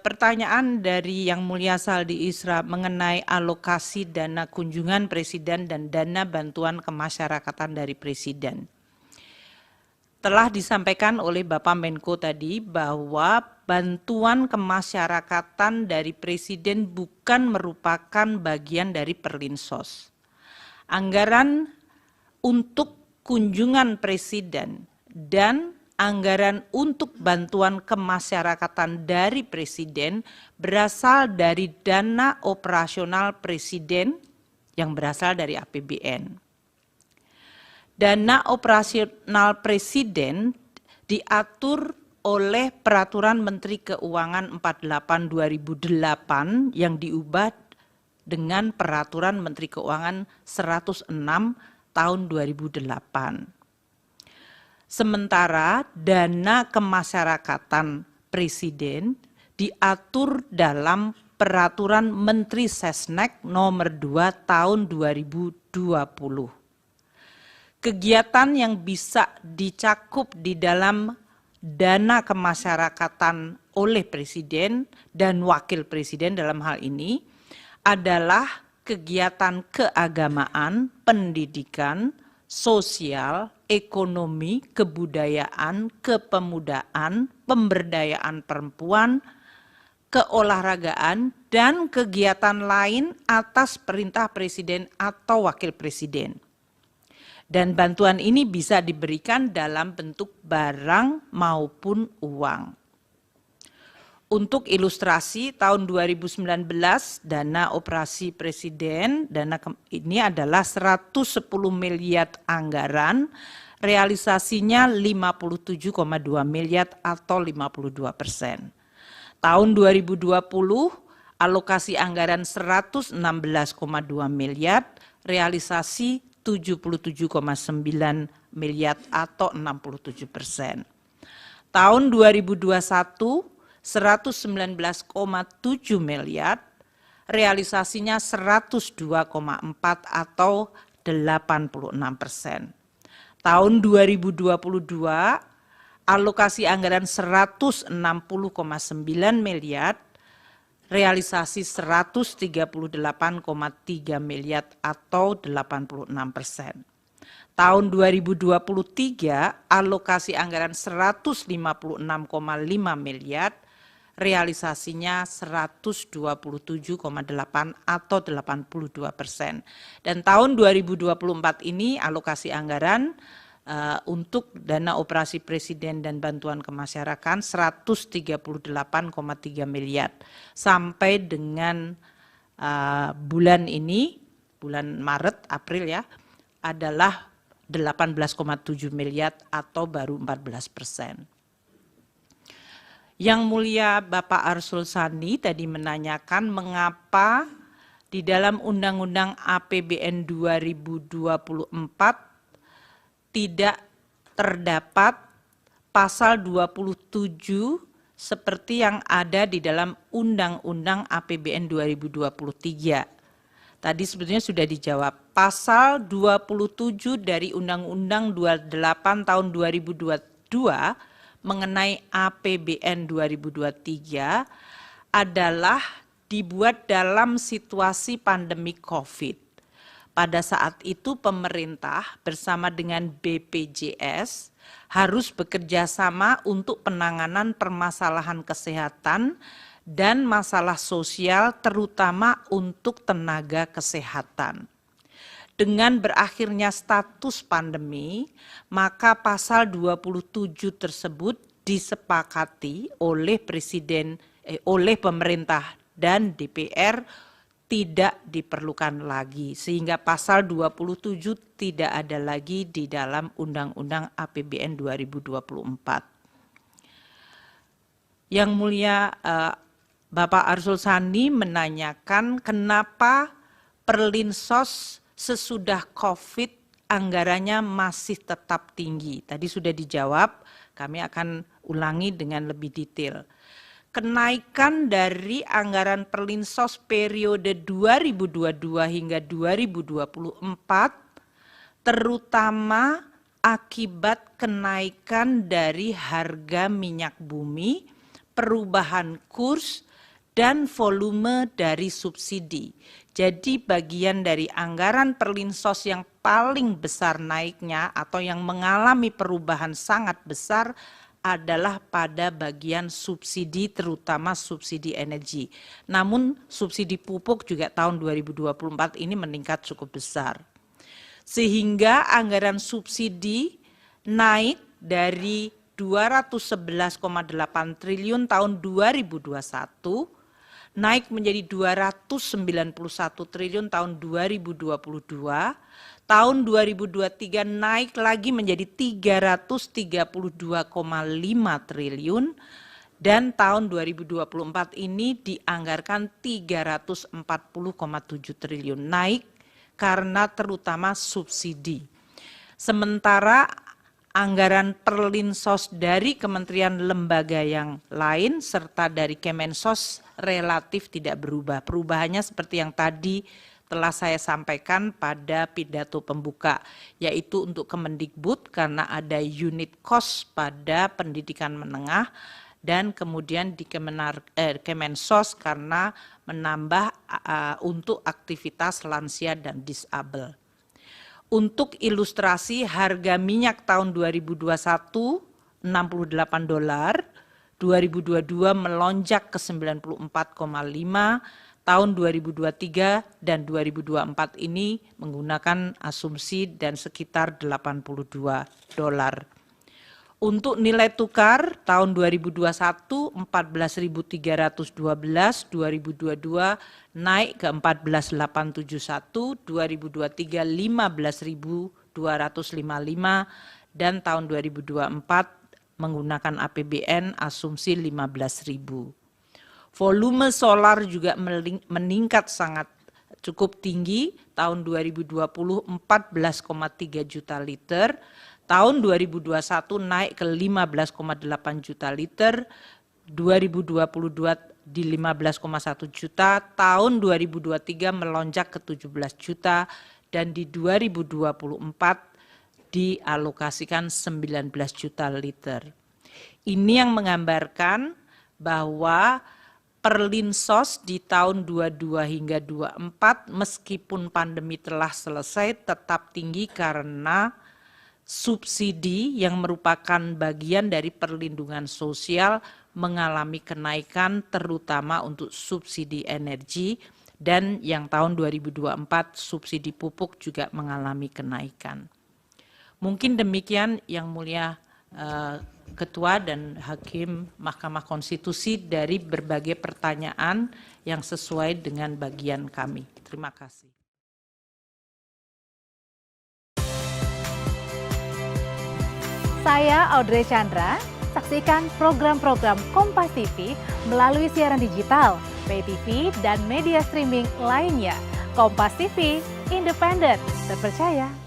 pertanyaan dari Yang Mulia Saldi Isra mengenai alokasi dana kunjungan Presiden dan dana bantuan kemasyarakatan dari Presiden. Telah disampaikan oleh Bapak Menko tadi bahwa bantuan kemasyarakatan dari Presiden bukan merupakan bagian dari Perlinsos. Anggaran untuk kunjungan Presiden dan anggaran untuk bantuan kemasyarakatan dari Presiden berasal dari dana operasional Presiden yang berasal dari APBN. Dana operasional Presiden diatur oleh Peraturan Menteri Keuangan 48/2008 yang diubah dengan Peraturan Menteri Keuangan 106 tahun 2008. Sementara dana kemasyarakatan Presiden diatur dalam Peraturan Menteri Sesnek nomor 2 tahun 2020. Kegiatan yang bisa dicakup di dalam dana kemasyarakatan oleh Presiden dan Wakil Presiden dalam hal ini adalah kegiatan keagamaan, pendidikan, sosial, ekonomi, kebudayaan, kepemudaan, pemberdayaan perempuan, keolahragaan, dan kegiatan lain atas perintah Presiden atau Wakil Presiden. Dan bantuan ini bisa diberikan dalam bentuk barang maupun uang. Untuk ilustrasi, tahun 2019 dana operasi Presiden, dana ini adalah 110 miliar anggaran, realisasinya 57,2 miliar atau 52%. Tahun 2020 alokasi anggaran 116,2 miliar, realisasi 77,9 miliar atau 67%. Tahun 2021 119,7 miliar, realisasinya 102,4 atau 86%. Tahun 2022 alokasi anggaran 160,9 miliar, realisasi 138,3 miliar atau 86%. Tahun 2023 alokasi anggaran 156,5 miliar, realisasinya 127,8 atau 82%. Dan tahun 2024 ini alokasi anggaran untuk dana operasi Presiden dan bantuan kemasyarakatan 138,3 miliar. Sampai dengan bulan ini, bulan Maret, April ya, adalah 18,7 miliar atau baru 14%. Yang Mulia Bapak Arsul Sani tadi menanyakan mengapa di dalam Undang-Undang APBN 2024 tidak terdapat pasal 27 seperti yang ada di dalam Undang-Undang APBN 2023. Tadi sebetulnya sudah dijawab. Pasal 27 dari Undang-Undang 28 tahun 2022 mengenai APBN 2023 adalah dibuat dalam situasi pandemi COVID. Pada saat itu pemerintah bersama dengan BPJS harus bekerja sama untuk penanganan permasalahan kesehatan dan masalah sosial terutama untuk tenaga kesehatan. Dengan berakhirnya status pandemi, maka pasal 27 tersebut disepakati oleh oleh pemerintah dan DPR tidak diperlukan lagi, sehingga pasal 27 tidak ada lagi di dalam Undang-Undang APBN 2024. Yang Mulia Bapak Arsul Sani menanyakan kenapa Perlinsos sesudah COVID anggarannya masih tetap tinggi. Tadi sudah dijawab, kami akan ulangi dengan lebih detail. Kenaikan dari anggaran Perlinsos periode 2022 hingga 2024 terutama akibat kenaikan dari harga minyak bumi, perubahan kurs, dan volume dari subsidi. Jadi bagian dari anggaran Perlinsos yang paling besar naiknya atau yang mengalami perubahan sangat besar adalah pada bagian subsidi, terutama subsidi energi. Namun subsidi pupuk juga tahun 2024 ini meningkat cukup besar. Sehingga anggaran subsidi naik dari 211,8 triliun tahun 2021 naik menjadi 291 triliun tahun 2022, tahun 2023 naik lagi menjadi 332,5 triliun, dan tahun 2024 ini dianggarkan 340,7 triliun, naik karena terutama subsidi. Sementara anggaran Perlinsos dari kementerian lembaga yang lain serta dari Kemensos relatif tidak berubah. Perubahannya seperti yang tadi telah saya sampaikan pada pidato pembuka, yaitu untuk Kemendikbud karena ada unit cost pada pendidikan menengah, dan kemudian di Kemensos karena menambah untuk aktivitas lansia dan disabel. Untuk ilustrasi, harga minyak tahun 2021 $68, 2022 melonjak ke 94,5, tahun 2023 dan 2024 ini menggunakan asumsi dan sekitar $82. Untuk nilai tukar tahun 2021 14.312, 2022 naik ke 14.871, 2023 15.255, dan tahun 2024 menggunakan APBN asumsi 15.000. Volume solar juga meningkat sangat cukup tinggi, tahun 2020 14,3 juta liter, tahun 2021 naik ke 15,8 juta liter, 2022 di 15,1 juta, tahun 2023 melonjak ke 17 juta, dan di 2024 dialokasikan 19 juta liter. Ini yang menggambarkan bahwa Perlinsos di tahun 22 hingga 24 meskipun pandemi telah selesai tetap tinggi karena subsidi yang merupakan bagian dari perlindungan sosial mengalami kenaikan terutama untuk subsidi energi, dan yang tahun 2024 subsidi pupuk juga mengalami kenaikan. Mungkin demikian Yang Mulia Ketua dan Hakim Mahkamah Konstitusi dari berbagai pertanyaan yang sesuai dengan bagian kami. Terima kasih. Saya Audrey Chandra, saksikan program-program Kompas TV melalui siaran digital, pay TV, dan media streaming lainnya. Kompas TV, independen, terpercaya.